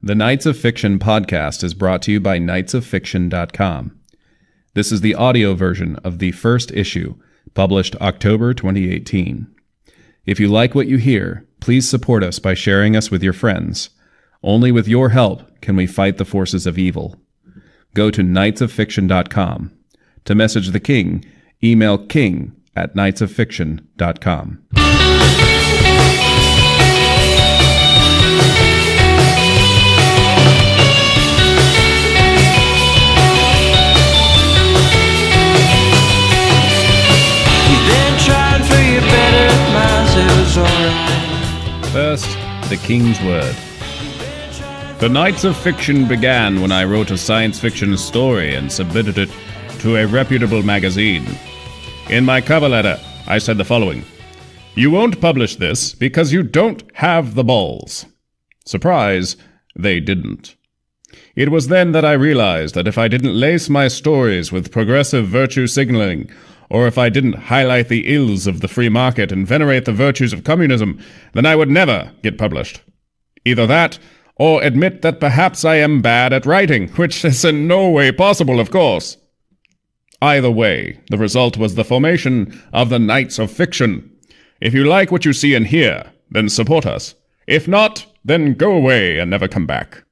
The Knights of Fiction podcast is brought to you by knightsoffiction.com. This is the audio version of the first issue, published October 2018. If you like what you hear, please support us by sharing us with your friends. Only with your help can we fight the forces of evil. Go to knightsoffiction.com. To message the king, email king@knightsoffiction.com. First, the King's Word. The Knights of Fiction began when I wrote a science fiction story and submitted it to a reputable magazine. In my cover letter, I said the following: "You won't publish this because you don't have the balls." Surprise, they didn't. It was then that I realized that if I didn't lace my stories with progressive virtue signaling, or if I didn't highlight the ills of the free market and venerate the virtues of communism, then I would never get published. Either that, or admit that perhaps I am bad at writing, which is in no way possible, of course. Either way, the result was the formation of the Knights of Fiction. If you like what you see and hear, then support us. If not, then go away and never come back.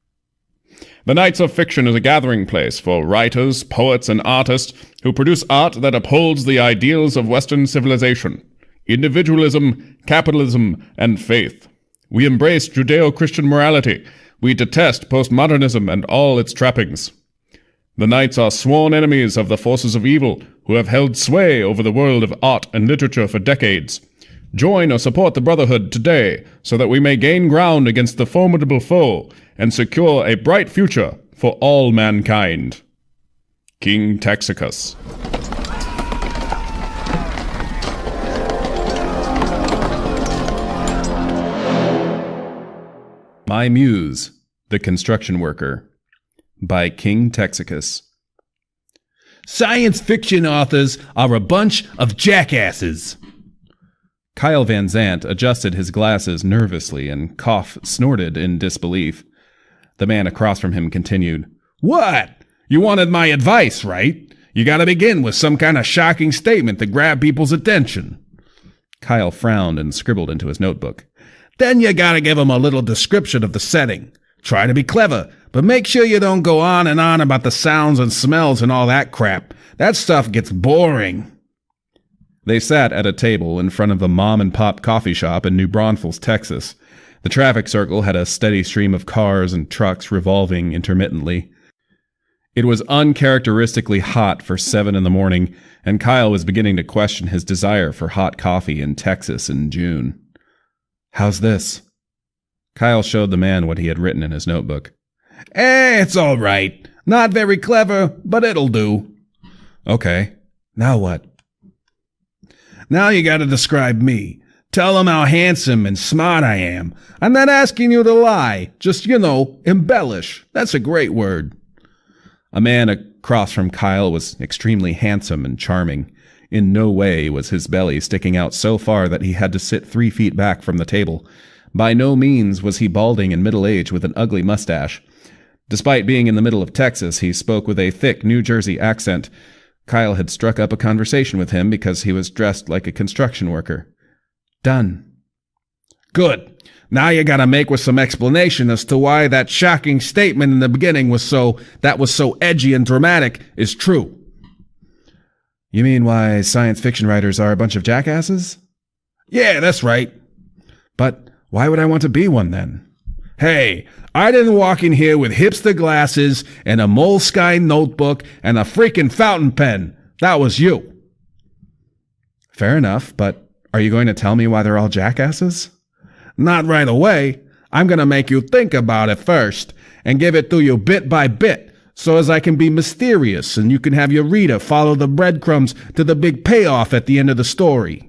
The Knights of Fiction is a gathering place for writers, poets, and artists who produce art that upholds the ideals of Western civilization: individualism, capitalism, and faith. We embrace Judeo-Christian morality. We detest postmodernism and all its trappings. The Knights are sworn enemies of the forces of evil who have held sway over the world of art and literature for decades. Join or support the Brotherhood today so that we may gain ground against the formidable foe and secure a bright future for all mankind. King Texicus. My Muse, the Construction Worker, by King Texicus. Science fiction authors are a bunch of jackasses. Kyle Van Zant adjusted his glasses nervously and snorted in disbelief. The man across from him continued, "What? You wanted my advice, right? You gotta begin with some kind of shocking statement to grab people's attention." Kyle frowned and scribbled into his notebook. "Then you gotta give them a little description of the setting. Try to be clever, but make sure you don't go on and on about the sounds and smells and all that crap. That stuff gets boring." They sat at a table in front of a mom-and-pop coffee shop in New Braunfels, Texas. The traffic circle had a steady stream of cars and trucks revolving intermittently. It was uncharacteristically hot for 7 in the morning, and Kyle was beginning to question his desire for hot coffee in Texas in June. "How's this?" Kyle showed the man what he had written in his notebook. It's all right. Not very clever, but it'll do." "Okay. Now what?" "Now you gotta describe me. Tell them how handsome and smart I am. I'm not asking you to lie. Just, embellish. That's a great word." A man across from Kyle was extremely handsome and charming. In no way was his belly sticking out so far that he had to sit 3 feet back from the table. By no means was he balding and middle-aged with an ugly mustache. Despite being in the middle of Texas, he spoke with a thick New Jersey accent. Kyle had struck up a conversation with him because he was dressed like a construction worker. "Done." "Good. Now you gotta make with some explanation as to why that shocking statement in the beginning was so edgy and dramatic is true." "You mean why science fiction writers are a bunch of jackasses?" "Yeah, that's right." "But why would I want to be one then?" "Hey, I didn't walk in here with hipster glasses and a Moleskine notebook and a freaking fountain pen. That was you." "Fair enough, but are you going to tell me why they're all jackasses?" "Not right away. I'm going to make you think about it first and give it to you bit by bit so as I can be mysterious and you can have your reader follow the breadcrumbs to the big payoff at the end of the story."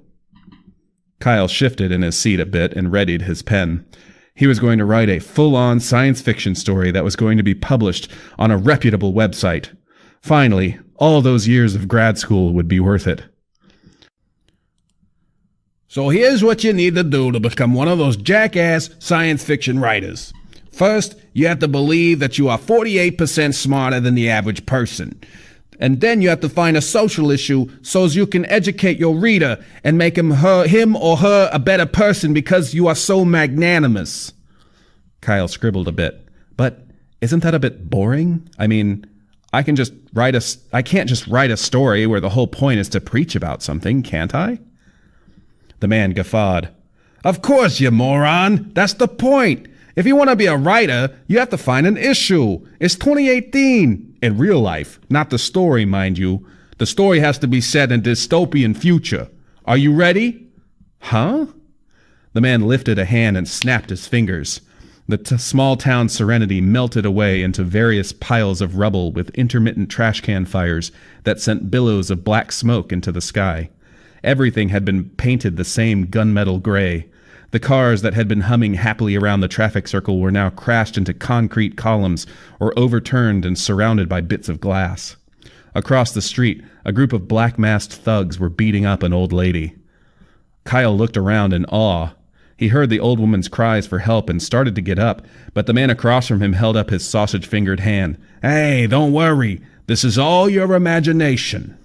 Kyle shifted in his seat a bit and readied his pen. He was going to write a full-on science fiction story that was going to be published on a reputable website. Finally, all those years of grad school would be worth it. So here's what you need to do to become one of those jackass science fiction writers. First, you have to believe that you are 48% smarter than the average person. And then you have to find a social issue so as you can educate your reader and make him or her a better person because you are so magnanimous. Kyle scribbled a bit. But isn't that a bit boring? I mean, I can't just write a story where the whole point is to preach about something, can't I? The man guffawed. Of course, you moron. That's the point. If you want to be a writer, you have to find an issue. It's 2018. In real life, not the story, mind you. The story has to be set in dystopian future. Are you ready? Huh? The man lifted a hand and snapped his fingers. The small town serenity melted away into various piles of rubble with intermittent trash can fires that sent billows of black smoke into the sky. Everything had been painted the same gunmetal gray. The cars that had been humming happily around the traffic circle were now crashed into concrete columns or overturned and surrounded by bits of glass. Across the street, a group of black-masked thugs were beating up an old lady. Kyle looked around in awe. He heard the old woman's cries for help and started to get up, but the man across from him held up his sausage-fingered hand. Hey, don't worry. This is all your imagination.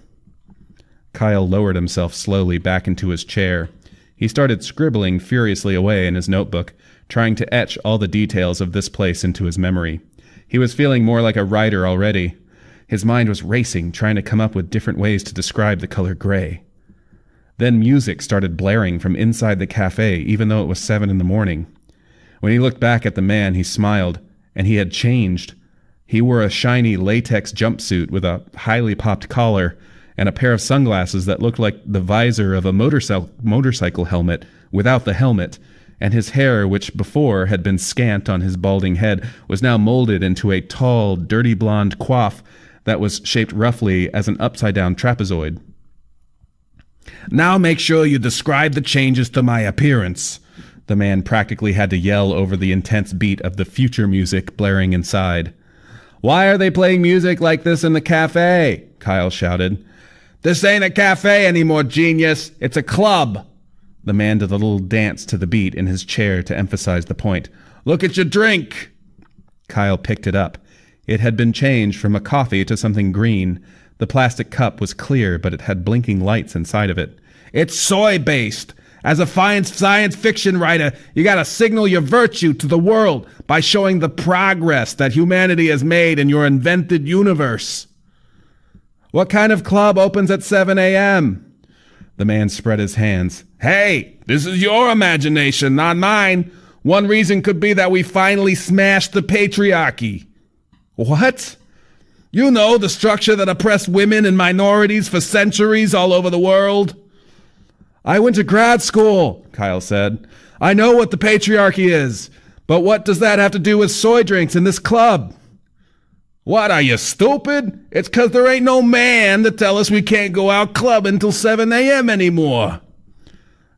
Kyle lowered himself slowly back into his chair. He started scribbling furiously away in his notebook, trying to etch all the details of this place into his memory. He was feeling more like a writer already. His mind was racing, trying to come up with different ways to describe the color gray. Then music started blaring from inside the cafe, even though it was 7 a.m. When he looked back at the man, he smiled, and he had changed. He wore a shiny latex jumpsuit with a highly popped collar, and a pair of sunglasses that looked like the visor of a motorcycle helmet without the helmet, and his hair, which before had been scant on his balding head, was now molded into a tall, dirty blonde coif that was shaped roughly as an upside-down trapezoid. Now make sure you describe the changes to my appearance. The man practically had to yell over the intense beat of the future music blaring inside. Why are they playing music like this in the cafe? Kyle shouted. This ain't a cafe anymore, genius. It's a club. The man did a little dance to the beat in his chair to emphasize the point. Look at your drink. Kyle picked it up. It had been changed from a coffee to something green. The plastic cup was clear, but it had blinking lights inside of it. It's soy-based. As a fine science fiction writer, you gotta signal your virtue to the world by showing the progress that humanity has made in your invented universe. What kind of club opens at 7 a.m.? The man spread his hands. Hey, this is your imagination, not mine. One reason could be that we finally smashed the patriarchy. What? You know, the structure that oppressed women and minorities for centuries all over the world. I went to grad school, Kyle said. I know what the patriarchy is, but what does that have to do with soy drinks in this club? What, are you stupid? It's 'cause there ain't no man to tell us we can't go out clubbing till 7 a.m. anymore.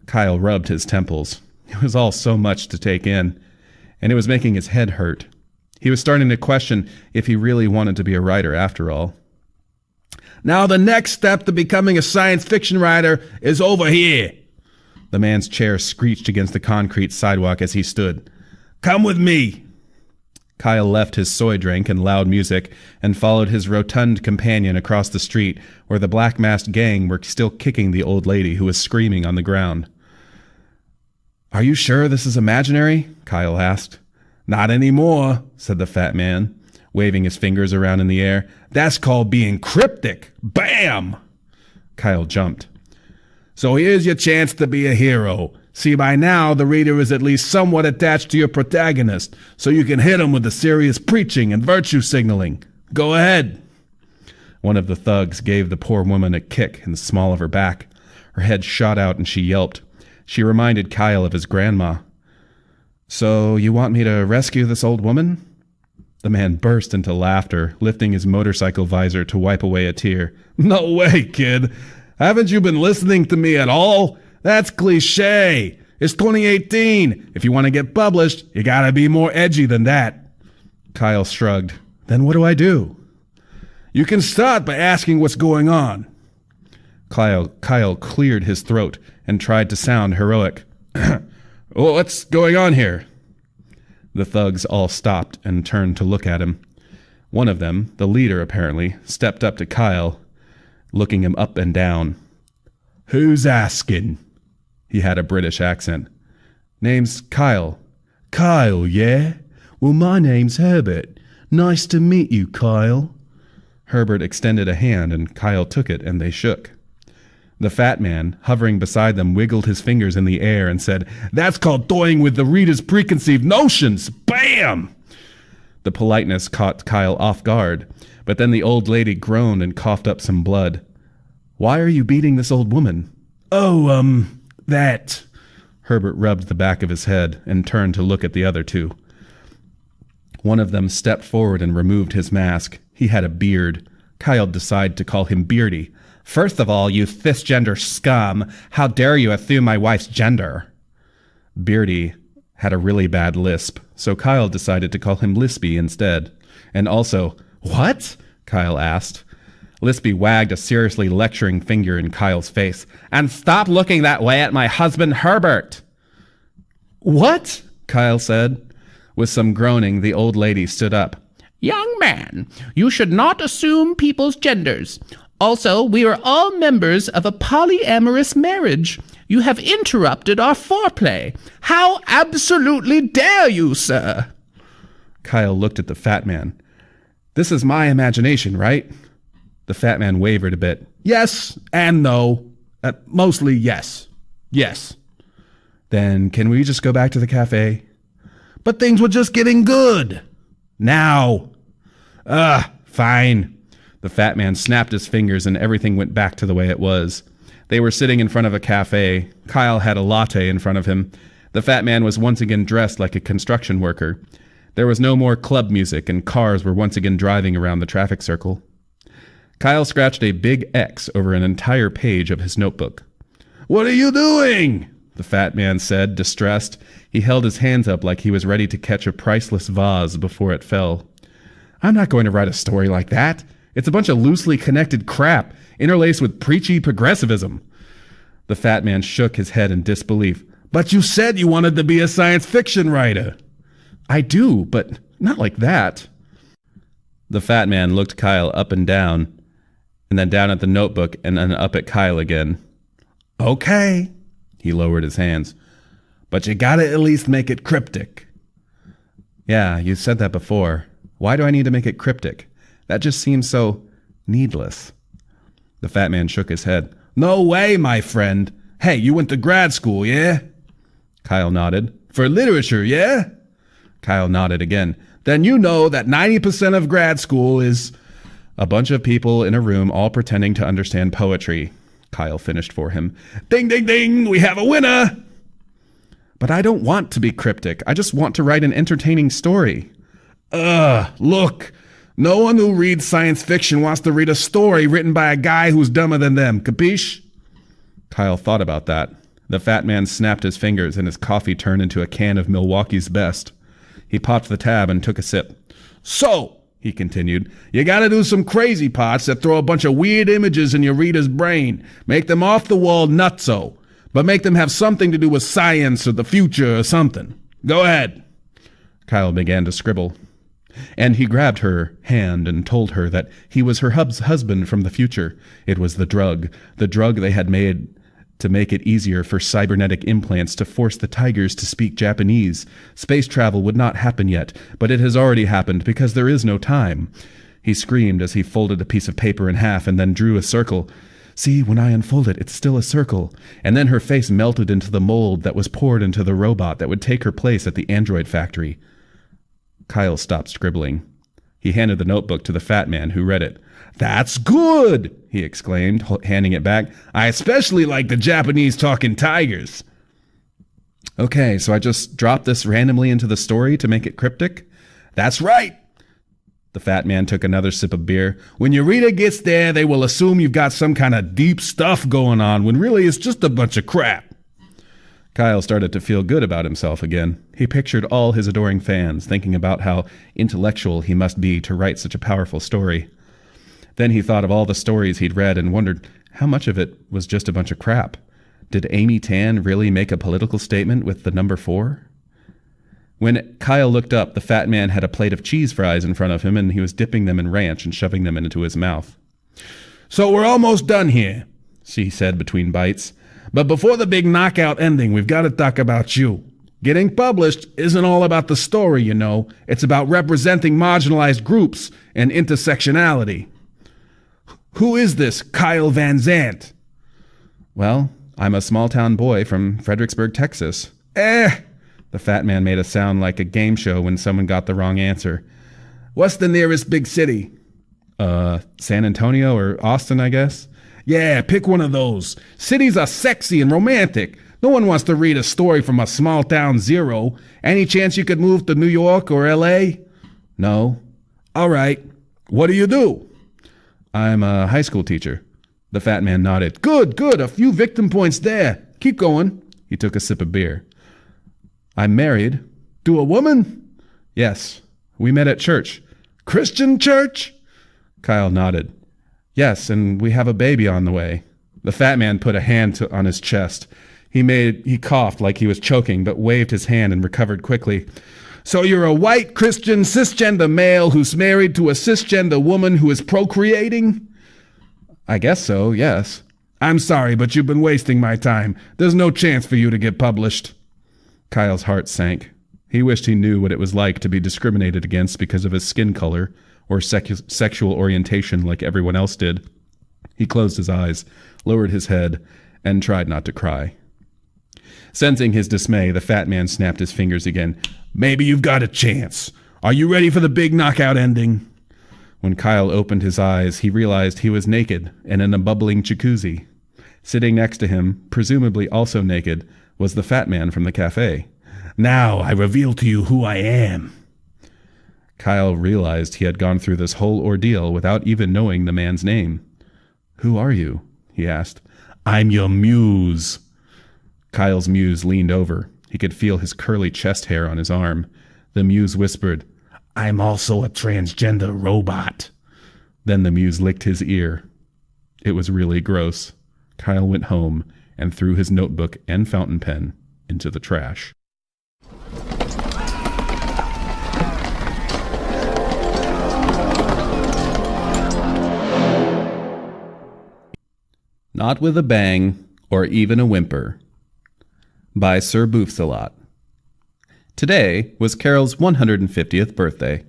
Kyle rubbed his temples. It was all so much to take in, and it was making his head hurt. He was starting to question if he really wanted to be a writer after all. Now the next step to becoming a science fiction writer is over here. The man's chair screeched against the concrete sidewalk as he stood. Come with me. Kyle left his soy drink and loud music and followed his rotund companion across the street where the black-masked gang were still kicking the old lady who was screaming on the ground. Are you sure this is imaginary? Kyle asked. Not anymore, said the fat man, waving his fingers around in the air. That's called being cryptic. Bam! Kyle jumped. So here's your chance to be a hero. See, by now, the reader is at least somewhat attached to your protagonist, so you can hit him with the serious preaching and virtue signaling. Go ahead. One of the thugs gave the poor woman a kick in the small of her back. Her head shot out and she yelped. She reminded Kyle of his grandma. So you want me to rescue this old woman? The man burst into laughter, lifting his motorcycle visor to wipe away a tear. No way, kid. Haven't you been listening to me at all? That's cliché. It's 2018. If you want to get published, you gotta be more edgy than that. Kyle shrugged. Then what do I do? You can start by asking what's going on. Kyle cleared his throat and tried to sound heroic. What's going on here? The thugs all stopped and turned to look at him. One of them, the leader apparently, stepped up to Kyle, looking him up and down. "Who's asking?" He had a British accent. "Name's Kyle." "Kyle, yeah? Well, my name's Herbert. Nice to meet you, Kyle." Herbert extended a hand, and Kyle took it, and they shook. The fat man, hovering beside them, wiggled his fingers in the air and said, "That's called toying with the reader's preconceived notions." Bam! The politeness caught Kyle off guard, but then the old lady groaned and coughed up some blood. "Why are you beating this old woman?" "Oh, that..." Herbert rubbed the back of his head and turned to look at the other two. One of them stepped forward and removed his mask. He had a beard. Kyle decided to call him Beardy. "First of all, you cisgender scum, how dare you assume my wife's gender?" Beardy had a really bad lisp, so Kyle decided to call him Lispy instead. And also, "What?" Kyle asked. Lispy wagged a seriously lecturing finger in Kyle's face. "And stop looking that way at my husband Herbert!" "What?" Kyle said. With some groaning, the old lady stood up. "Young man, you should not assume people's genders. Also, we are all members of a polyamorous marriage. You have interrupted our foreplay. How absolutely dare you, sir?" Kyle looked at the fat man. "This is my imagination, right?" The fat man wavered a bit. "Yes and no. Mostly yes. Yes." "Then can we just go back to the cafe?" "But things were just getting good." "Now." Fine." The fat man snapped his fingers and everything went back to the way it was. They were sitting in front of a cafe. Kyle had a latte in front of him. The fat man was once again dressed like a construction worker. There was no more club music, and cars were once again driving around the traffic circle. Kyle scratched a big X over an entire page of his notebook. "What are you doing?" the fat man said, distressed. He held his hands up like he was ready to catch a priceless vase before it fell. "I'm not going to write a story like that. It's a bunch of loosely connected crap, interlaced with preachy progressivism." The fat man shook his head in disbelief. "But you said you wanted to be a science fiction writer." "I do, but not like that." The fat man looked Kyle up and then down at the notebook, and then up at Kyle again. "Okay." He lowered his hands. "But you gotta at least make it cryptic." "Yeah, you said that before. Why do I need to make it cryptic? That just seems so needless." The fat man shook his head. "No way, my friend. Hey, you went to grad school, yeah?" Kyle nodded. "For literature, yeah?" Kyle nodded again. "Then you know that 90% of grad school is..." "A bunch of people in a room all pretending to understand poetry," Kyle finished for him. "Ding, ding, ding! We have a winner!" "But I don't want to be cryptic. I just want to write an entertaining story." Look. No one who reads science fiction wants to read a story written by a guy who's dumber than them, capiche?" Kyle thought about that. The fat man snapped his fingers and his coffee turned into a can of Milwaukee's Best. He popped the tab and took a sip. "So," he continued, "you gotta do some crazy parts that throw a bunch of weird images in your reader's brain. Make them off-the-wall nutso, but make them have something to do with science or the future or something. Go ahead." Kyle began to scribble. And he grabbed her hand and told her that he was her husband from the future. It was the drug they had made to make it easier for cybernetic implants to force the tigers to speak Japanese. Space travel would not happen yet, but it has already happened because there is no time. He screamed as he folded a piece of paper in half and then drew a circle. "See, when I unfold it, it's still a circle." And then her face melted into the mold that was poured into the robot that would take her place at the android factory. Kyle stopped scribbling. He handed the notebook to the fat man, who read it. "That's good!" he exclaimed, handing it back. "I especially like the Japanese talking tigers." "Okay, so I just dropped this randomly into the story to make it cryptic?" "That's right!" The fat man took another sip of beer. "When your reader gets there, they will assume you've got some kind of deep stuff going on, when really it's just a bunch of crap." Kyle started to feel good about himself again. He pictured all his adoring fans, thinking about how intellectual he must be to write such a powerful story. Then he thought of all the stories he'd read and wondered how much of it was just a bunch of crap. Did Amy Tan really make a political statement with the number 4? When Kyle looked up, the fat man had a plate of cheese fries in front of him, and he was dipping them in ranch and shoving them into his mouth. So we're almost done here, she said between bites. But before the big knockout ending, we've got to talk about you. Getting published isn't all about the story, you know. It's about representing marginalized groups and intersectionality. Who is this Kyle Van Zandt? Well, I'm a small-town boy from Fredericksburg, Texas. The fat man made a sound like a game show when someone got the wrong answer. What's the nearest big city? San Antonio or Austin, I guess? Yeah, pick one of those. Cities are sexy and romantic. No one wants to read a story from a small-town zero. Any chance you could move to New York or L.A.? No. All right. What do you do? I'm a high school teacher. The fat man nodded. Good. A few victim points there. Keep going. He took a sip of beer. I'm married. To a woman? Yes. We met at church. Christian church? Kyle nodded. Yes, and we have a baby on the way. The fat man put a hand on his chest. He coughed like he was choking, but waved his hand and recovered quickly. So you're a white Christian cisgender male who's married to a cisgender woman who is procreating? I guess so, yes. I'm sorry, but you've been wasting my time. There's no chance for you to get published. Kyle's heart sank. He wished he knew what it was like to be discriminated against because of his skin color or sexual orientation like everyone else did. He closed his eyes, lowered his head, and tried not to cry. Sensing his dismay, the fat man snapped his fingers again. Maybe you've got a chance. Are you ready for the big knockout ending? When Kyle opened his eyes, he realized he was naked and in a bubbling jacuzzi. Sitting next to him, presumably also naked, was the fat man from the cafe. Now I reveal to you who I am. Kyle realized he had gone through this whole ordeal without even knowing the man's name. Who are you? He asked. I'm your muse. Kyle's muse leaned over. He could feel his curly chest hair on his arm. The muse whispered, I'm also a transgender robot. Then the muse licked his ear. It was really gross. Kyle went home and threw his notebook and fountain pen into the trash. Not with a Bang or Even a Whimper, by Sir Boufsalot. Today was Carol's 150th birthday.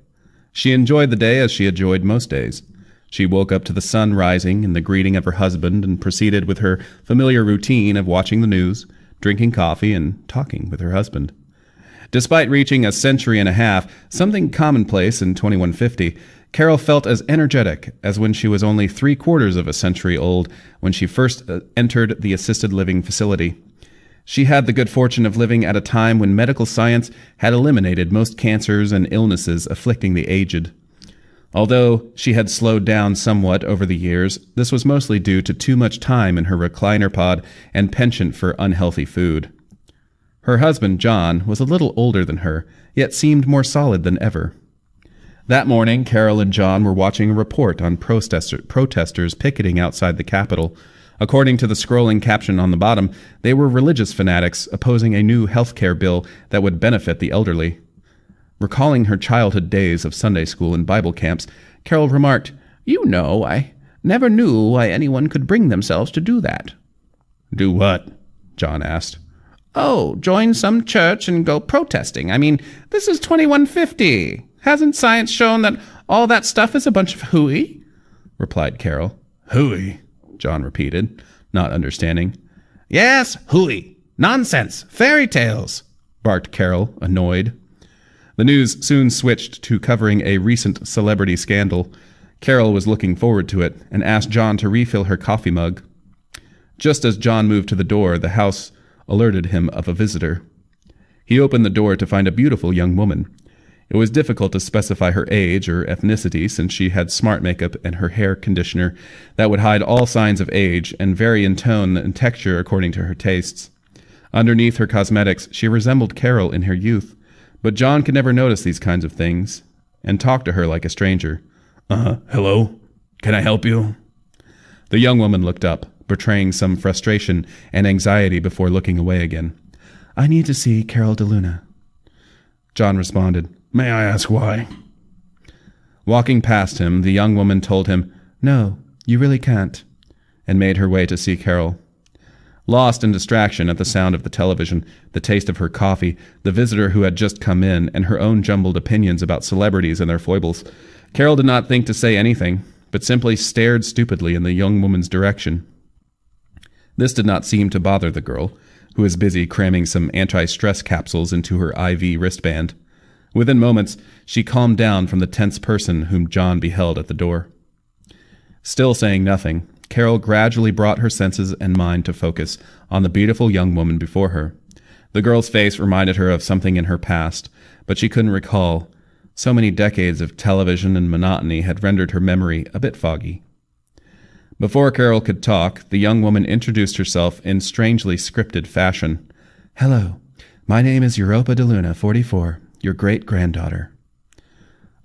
She enjoyed the day as she enjoyed most days. She woke up to the sun rising and the greeting of her husband and proceeded with her familiar routine of watching the news, drinking coffee, and talking with her husband. Despite reaching a century and a half, something commonplace in 2150, Carol felt as energetic as when she was only 3/4 of a century old when she first entered the assisted living facility. She had the good fortune of living at a time when medical science had eliminated most cancers and illnesses afflicting the aged. Although she had slowed down somewhat over the years, this was mostly due to too much time in her recliner pod and penchant for unhealthy food. Her husband, John, was a little older than her, yet seemed more solid than ever. That morning, Carol and John were watching a report on protesters picketing outside the Capitol. According to the scrolling caption on the bottom, they were religious fanatics opposing a new health care bill that would benefit the elderly. Recalling her childhood days of Sunday school and Bible camps, Carol remarked, "You know, I never knew why anyone could bring themselves to do that." Do what? John asked. Oh, join some church and go protesting. I mean, this is 2150. Hasn't science shown that all that stuff is a bunch of hooey? Replied Carol. Hooey? John repeated, not understanding. Yes, hooey. Nonsense. Fairy tales, barked Carol, annoyed. The news soon switched to covering a recent celebrity scandal. Carol was looking forward to it and asked John to refill her coffee mug. Just as John moved to the door, the house alerted him of a visitor. He opened the door to find a beautiful young woman. It was difficult to specify her age or ethnicity since she had smart makeup and her hair conditioner that would hide all signs of age and vary in tone and texture according to her tastes. Underneath her cosmetics, she resembled Carol in her youth, but John could never notice these kinds of things and talked to her like a stranger. Hello? Can I help you? The young woman looked up, betraying some frustration and anxiety before looking away again. I need to see Carol DeLuna. John responded. May I ask why? Walking past him, the young woman told him, No, you really can't, and made her way to see Carol. Lost in distraction at the sound of the television, the taste of her coffee, the visitor who had just come in, and her own jumbled opinions about celebrities and their foibles, Carol did not think to say anything, but simply stared stupidly in the young woman's direction. This did not seem to bother the girl, who was busy cramming some anti-stress capsules into her IV wristband. Within moments, she calmed down from the tense person whom John beheld at the door. Still saying nothing, Carol gradually brought her senses and mind to focus on the beautiful young woman before her. The girl's face reminded her of something in her past, but she couldn't recall. So many decades of television and monotony had rendered her memory a bit foggy. Before Carol could talk, the young woman introduced herself in strangely scripted fashion. Hello, my name is Europa de Luna, 44, your great-granddaughter.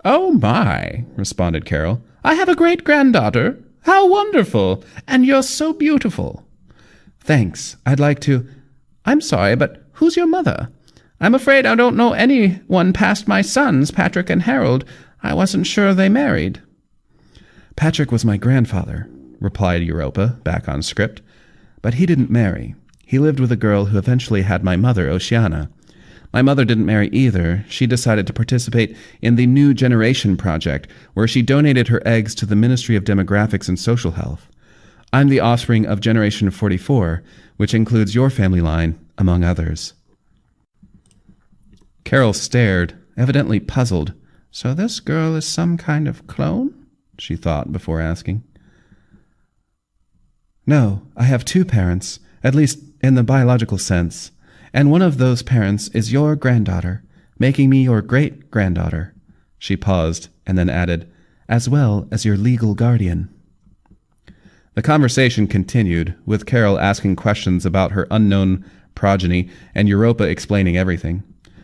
Oh my, responded Carol. I have a great-granddaughter. How wonderful! And you're so beautiful. Thanks. I'd like to... I'm sorry, but who's your mother? I'm afraid I don't know anyone past my sons, Patrick and Harold. I wasn't sure they married. Patrick was my grandfather, replied Europa, back on script. But he didn't marry. He lived with a girl who eventually had my mother, Oceana. My mother didn't marry either. She decided to participate in the New Generation Project, where she donated her eggs to the Ministry of Demographics and Social Health. I'm the offspring of Generation 44, which includes your family line, among others. Carol stared, evidently puzzled. So this girl is some kind of clone? She thought before asking. No, I have two parents, at least in the biological sense. And one of those parents is your granddaughter, making me your great-granddaughter. She paused and then added, as well as your legal guardian. The conversation continued, with Carol asking questions about her unknown progeny and Europa explaining everything.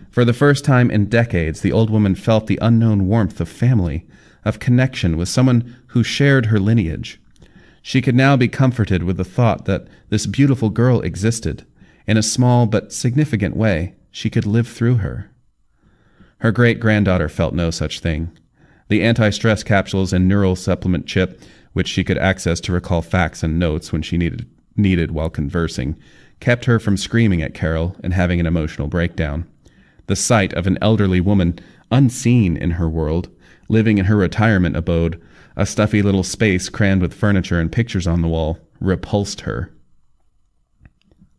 For the first time in decades, the old woman felt the unknown warmth of family, of connection with someone who shared her lineage. She could now be comforted with the thought that this beautiful girl existed. In a small but significant way, she could live through her. Her great-granddaughter felt no such thing. The anti-stress capsules and neural supplement chip, which she could access to recall facts and notes when she needed while conversing, kept her from screaming at Carol and having an emotional breakdown. The sight of an elderly woman, unseen in her world, living in her retirement abode, a stuffy little space crammed with furniture and pictures on the wall, repulsed her.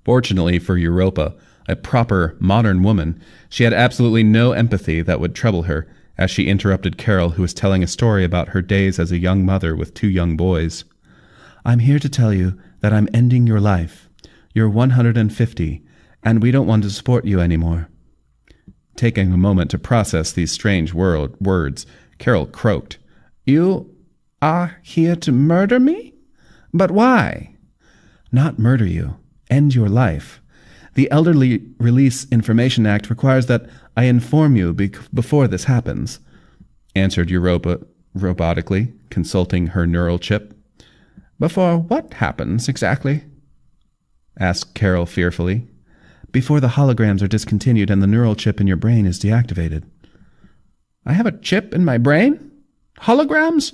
Fortunately for Europa, a proper, modern woman, she had absolutely no empathy that would trouble her as she interrupted Carol, who was telling a story about her days as a young mother with two young boys. I'm here to tell you that I'm ending your life. You're 150, and we don't want to support you anymore. Taking a moment to process these strange words, Carol croaked. You are here to murder me? But why? Not murder you. End your life. The Elderly Release Information Act requires that I inform you before this happens, answered Europa robotically, consulting her neural chip. Before what happens exactly? Asked Carol fearfully. Before the holograms are discontinued and the neural chip in your brain is deactivated. I have a chip in my brain? Holograms?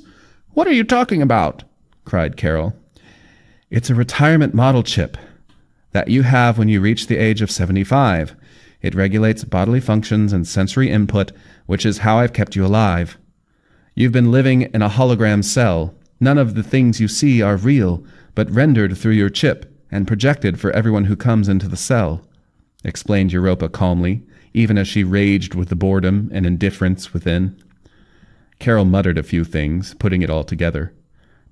What are you talking about? Cried Carol. It's a retirement model chip that you have when you reach the age of 75. It regulates bodily functions and sensory input, which is how I've kept you alive. You've been living in a hologram cell. None of the things you see are real, but rendered through your chip and projected for everyone who comes into the cell, explained Europa calmly, even as she raged with the boredom and indifference within. Carol muttered a few things, putting it all together.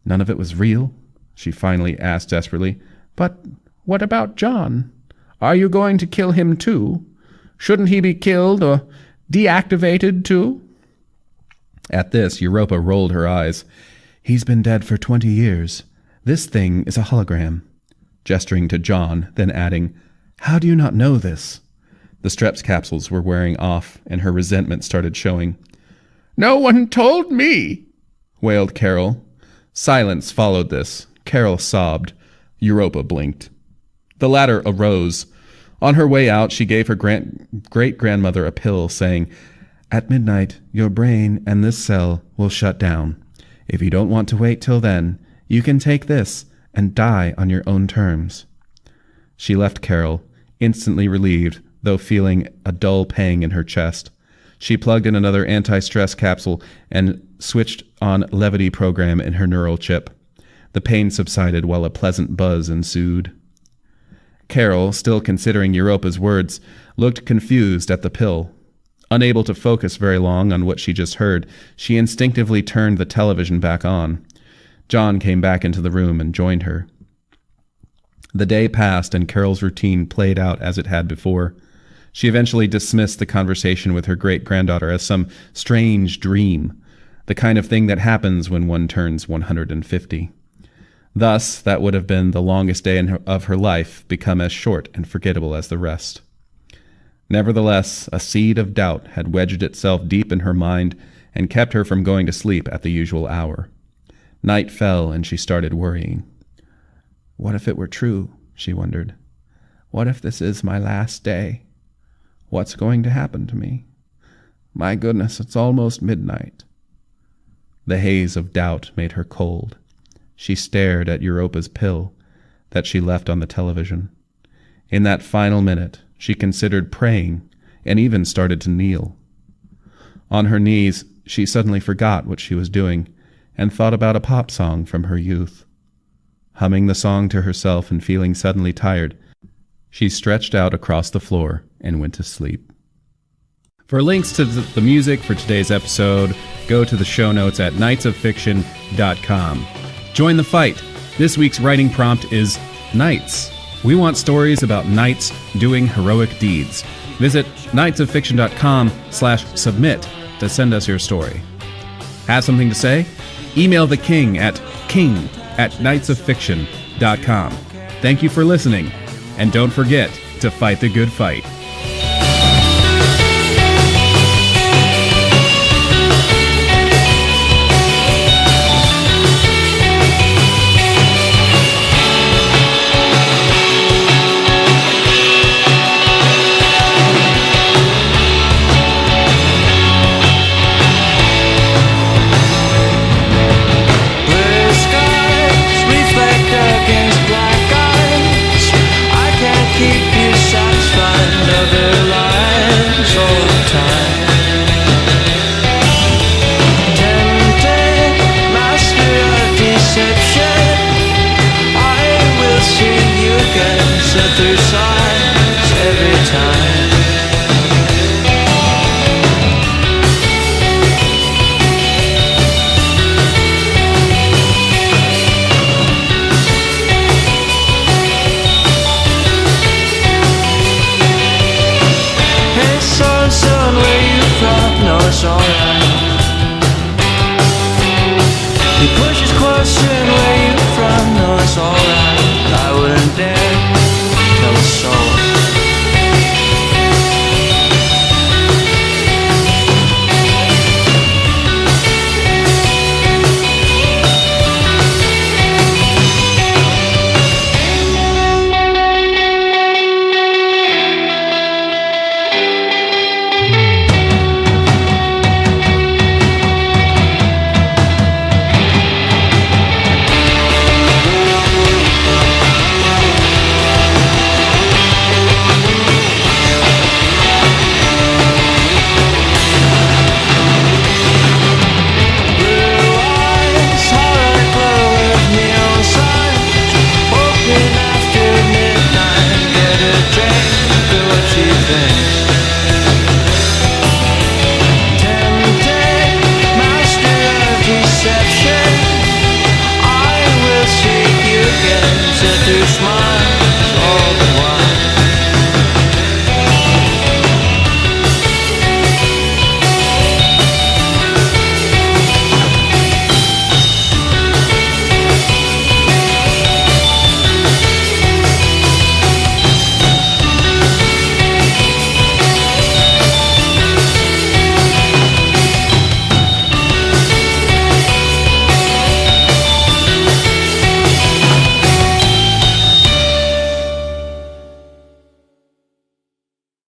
None of it was real? She finally asked desperately. But what about John? Are you going to kill him too? Shouldn't he be killed or deactivated too? At this, Europa rolled her eyes. He's been dead for 20 years. This thing is a hologram. Gesturing to John, then adding, How do you not know this? The Streps capsules were wearing off, and her resentment started showing. No one told me, wailed Carol. Silence followed this. Carol sobbed. Europa blinked. The latter arose. On her way out, she gave her great-grandmother a pill, saying, "At midnight, your brain and this cell will shut down. If you don't want to wait till then, you can take this and die on your own terms." She left Carol, instantly relieved, though feeling a dull pang in her chest. She plugged in another anti-stress capsule and switched on levity program in her neural chip. The pain subsided while a pleasant buzz ensued. Carol, still considering Europa's words, looked confused at the pill. Unable to focus very long on what she just heard, she instinctively turned the television back on. John came back into the room and joined her. The day passed and Carol's routine played out as it had before. She eventually dismissed the conversation with her great-granddaughter as some strange dream, the kind of thing that happens when one turns 150. Thus, that would have been the longest day of her life become as short and forgettable as the rest. Nevertheless, a seed of doubt had wedged itself deep in her mind and kept her from going to sleep at the usual hour. Night fell and she started worrying. What if it were true, she wondered. What if this is my last day? What's going to happen to me? My goodness, it's almost midnight. The haze of doubt made her cold. She stared at Europa's pill that she left on the television. In that final minute, she considered praying and even started to kneel. On her knees, she suddenly forgot what she was doing and thought about a pop song from her youth. Humming the song to herself and feeling suddenly tired, she stretched out across the floor and went to sleep. For links to the music for today's episode, go to the show notes at knightsoffiction.com. Join the fight. This week's writing prompt is Knights. We want stories about knights doing heroic deeds. Visit knightsoffiction.com/submit to send us your story. Have something to say? Email the king at king@knightsoffiction.com. Thank you for listening, and don't forget to fight the good fight.